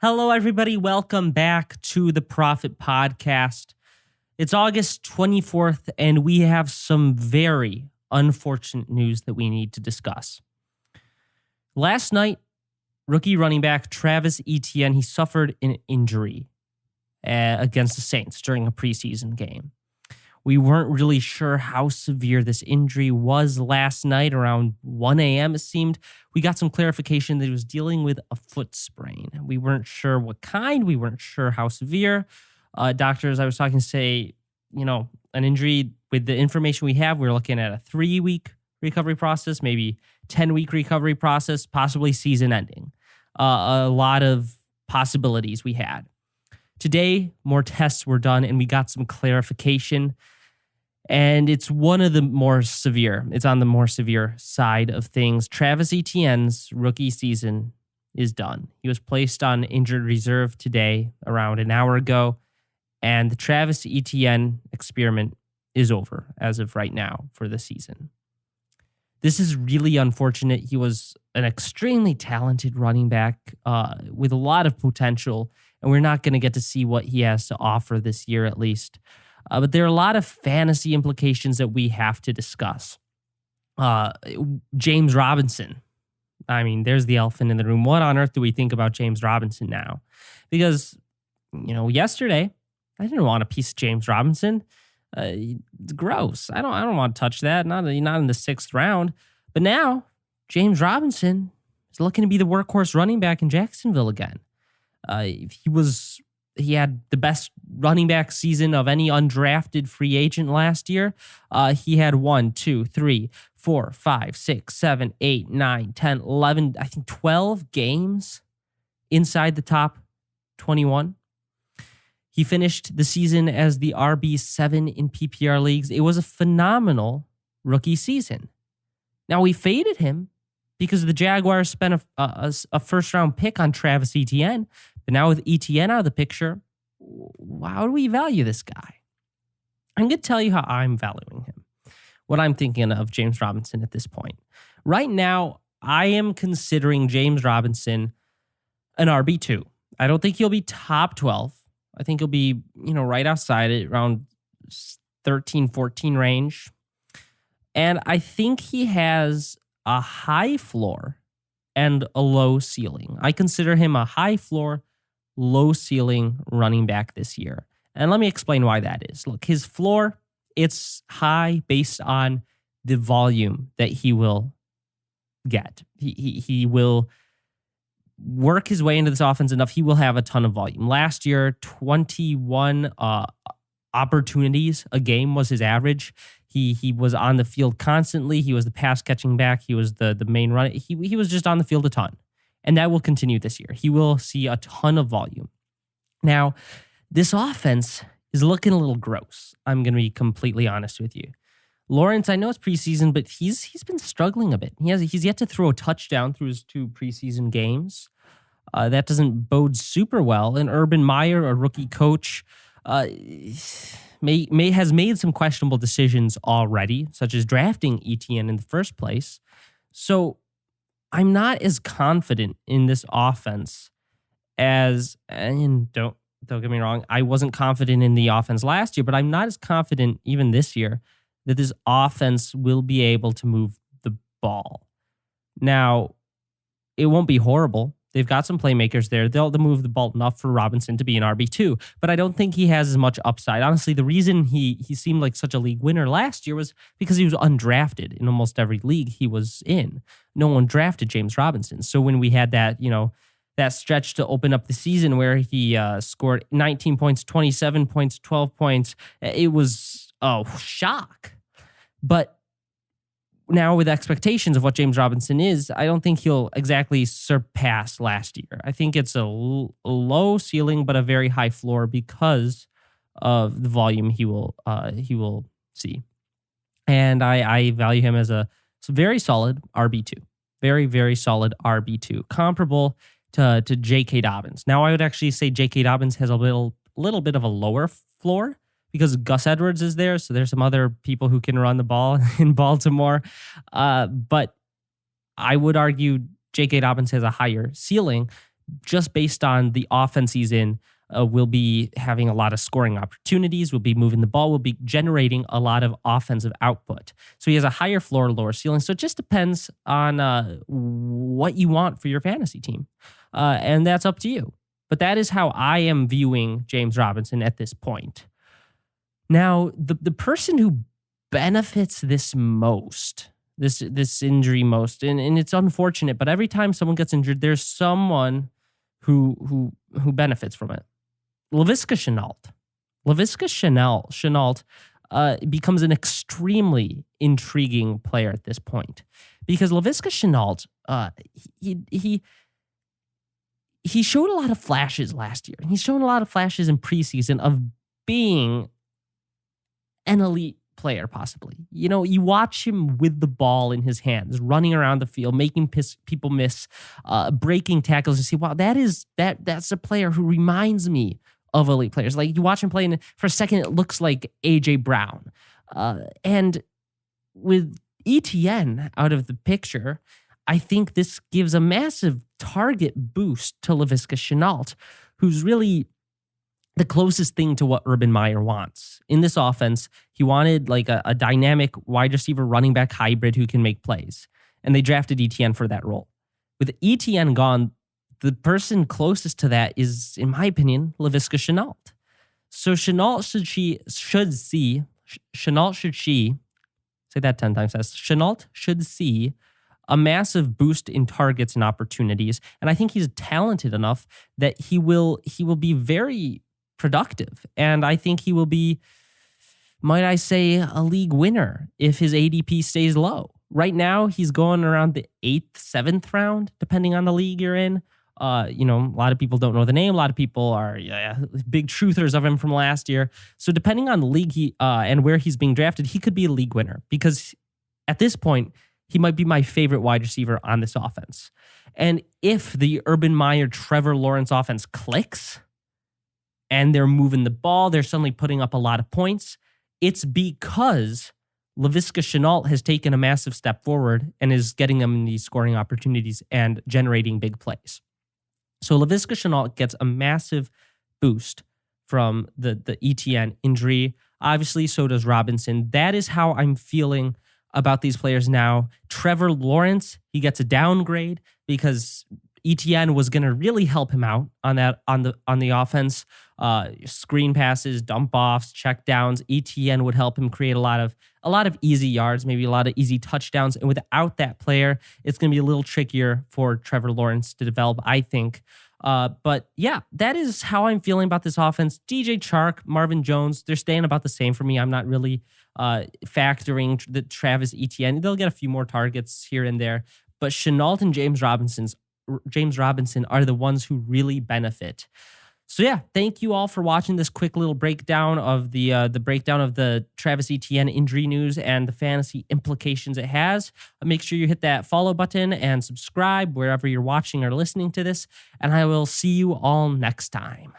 Hello, everybody. Welcome back to the Profit Podcast. It's August 24th, and we have some very unfortunate news that we need to discuss. Last night, rookie running back Travis Etienne, he suffered an injury against the Saints during a preseason game. We weren't really sure how severe this injury was last night. Around 1 a.m., it seemed. We got some clarification that he was dealing with a foot sprain. We weren't sure what kind. We weren't sure how severe. Doctors I was talking to say, an injury with the information we have, we're looking at a 3-week recovery process, maybe 10-week recovery process, possibly season ending. A lot of possibilities we had. Today, more tests were done and we got some clarification. And it's one of the more severe. It's on the more severe side of things. Travis Etienne's rookie season is done. He was placed on injured reserve today, around an hour ago. And the Travis Etienne experiment is over as of right now for the season. This is really unfortunate. He was an extremely talented running back with a lot of potential. And we're not going to get to see what he has to offer this year, at least. But there are a lot of fantasy implications that we have to discuss. James Robinson. I mean, there's the elephant in the room. What on earth do we think about James Robinson now? Because, yesterday, I didn't want a piece of James Robinson. It's gross. I don't want to touch that. Not in the 6th round. But now, James Robinson is looking to be the workhorse running back in Jacksonville again. He had the best running back season of any undrafted free agent last year. He had 1, 2, 3, 4, 5, 6, 7, 8, 9, 10, 11, I think 12 games inside the top 21. He finished the season as the RB7 in PPR leagues. It was a phenomenal rookie season. Now, we faded him because the Jaguars spent a first-round pick on Travis Etienne. But now with Etienne out of the picture, how do we value this guy? I'm going to tell you how I'm valuing him, what I'm thinking of James Robinson at this point. Right now, I am considering James Robinson an RB2. I don't think he'll be top 12. I think he'll be, right outside it, around 13, 14 range. And I think he has a high floor and a low ceiling. I consider him a high floor, low ceiling running back this year. And let me explain why that is. Look, his floor, it's high based on the volume that he will get. He will work his way into this offense enough. He will have a ton of volume. Last year, 21 opportunities a game was his average. He was on the field constantly. He was the pass catching back. He was the main runner. He was just on the field a ton. And that will continue this year. He will see a ton of volume. Now, this offense is looking a little gross. I'm going to be completely honest with you. Lawrence, I know it's preseason, but he's been struggling a bit. He's yet to throw a touchdown through his 2 preseason games. That doesn't bode super well. And Urban Meyer, a rookie coach, has made some questionable decisions already, such as drafting Etienne in the first place. So I'm not as confident in this offense and don't get me wrong, I wasn't confident in the offense last year, but I'm not as confident even this year that this offense will be able to move the ball. Now, it won't be horrible. They've got some playmakers there. They'll move the ball enough for Robinson to be an RB2, but I don't think he has as much upside. Honestly, the reason he seemed like such a league winner last year was because he was undrafted in almost every league he was in. No one drafted James Robinson. So when we had that, that stretch to open up the season where he scored 19 points, 27 points, 12 points, it was a shock. But now with expectations of what James Robinson is, I don't think he'll exactly surpass last year. I think it's a low ceiling, but a very high floor because of the volume he will see. And I value him as a very solid RB2. Very, very solid RB2. Comparable to J.K. Dobbins. Now, I would actually say J.K. Dobbins has a little bit of a lower floor because Gus Edwards is there. So there's some other people who can run the ball in Baltimore. But I would argue J.K. Dobbins has a higher ceiling just based on the offense he's in, will be having a lot of scoring opportunities, will be moving the ball, will be generating a lot of offensive output. So he has a higher floor, lower ceiling. So it just depends on what you want for your fantasy team. And that's up to you. But that is how I am viewing James Robinson at this point. Now, the person who benefits this most, this injury most, and it's unfortunate, but every time someone gets injured, there's someone who benefits from it. Laviska Shenault. Laviska Shenault becomes an extremely intriguing player at this point because Laviska Shenault, he showed a lot of flashes last year. He's shown a lot of flashes in preseason of being an elite player, possibly. You know, you watch him with the ball in his hands, running around the field, making people miss, breaking tackles, and see, wow, that's a player who reminds me of elite players. Like you watch him play, and for a second, it looks like AJ Brown. And with Etienne out of the picture, I think this gives a massive target boost to Laviska Shenault, who's really the closest thing to what Urban Meyer wants. In this offense, he wanted like a dynamic wide receiver running back hybrid who can make plays. And they drafted Etienne for that role. With Etienne gone, the person closest to that is, in my opinion, Laviska Shenault. So Shenault should see a massive boost in targets and opportunities. And I think he's talented enough that he will be very productive. And I think he will be, might I say, a league winner if his ADP stays low. Right now, he's going around the 8th, 7th round, depending on the league you're in. A lot of people don't know the name. A lot of people are big truthers of him from last year. So depending on the league and where he's being drafted, he could be a league winner because at this point, he might be my favorite wide receiver on this offense. And if the Urban Meyer, Trevor Lawrence offense clicks and they're moving the ball, they're suddenly putting up a lot of points, it's because Laviska Shenault has taken a massive step forward and is getting them these scoring opportunities and generating big plays. So Laviska Shenault gets a massive boost from the Etienne injury. Obviously, so does Robinson. That is how I'm feeling about these players now. Trevor Lawrence, he gets a downgrade because Etienne was going to really help him out on the offense. Screen passes, dump offs, check downs. Etienne would help him create a lot of easy yards, maybe a lot of easy touchdowns. And without that player, it's going to be a little trickier for Trevor Lawrence to develop, I think. But yeah, that is how I'm feeling about this offense. DJ Chark, Marvin Jones, they're staying about the same for me. I'm not really factoring the Travis Etienne. They'll get a few more targets here and there. But Shenault and James Robinson are the ones who really benefit. So yeah, thank you all for watching this quick little breakdown of the Travis Etienne injury news and the fantasy implications it has. Make sure you hit that follow button and subscribe wherever you're watching or listening to this, and I will see you all next time.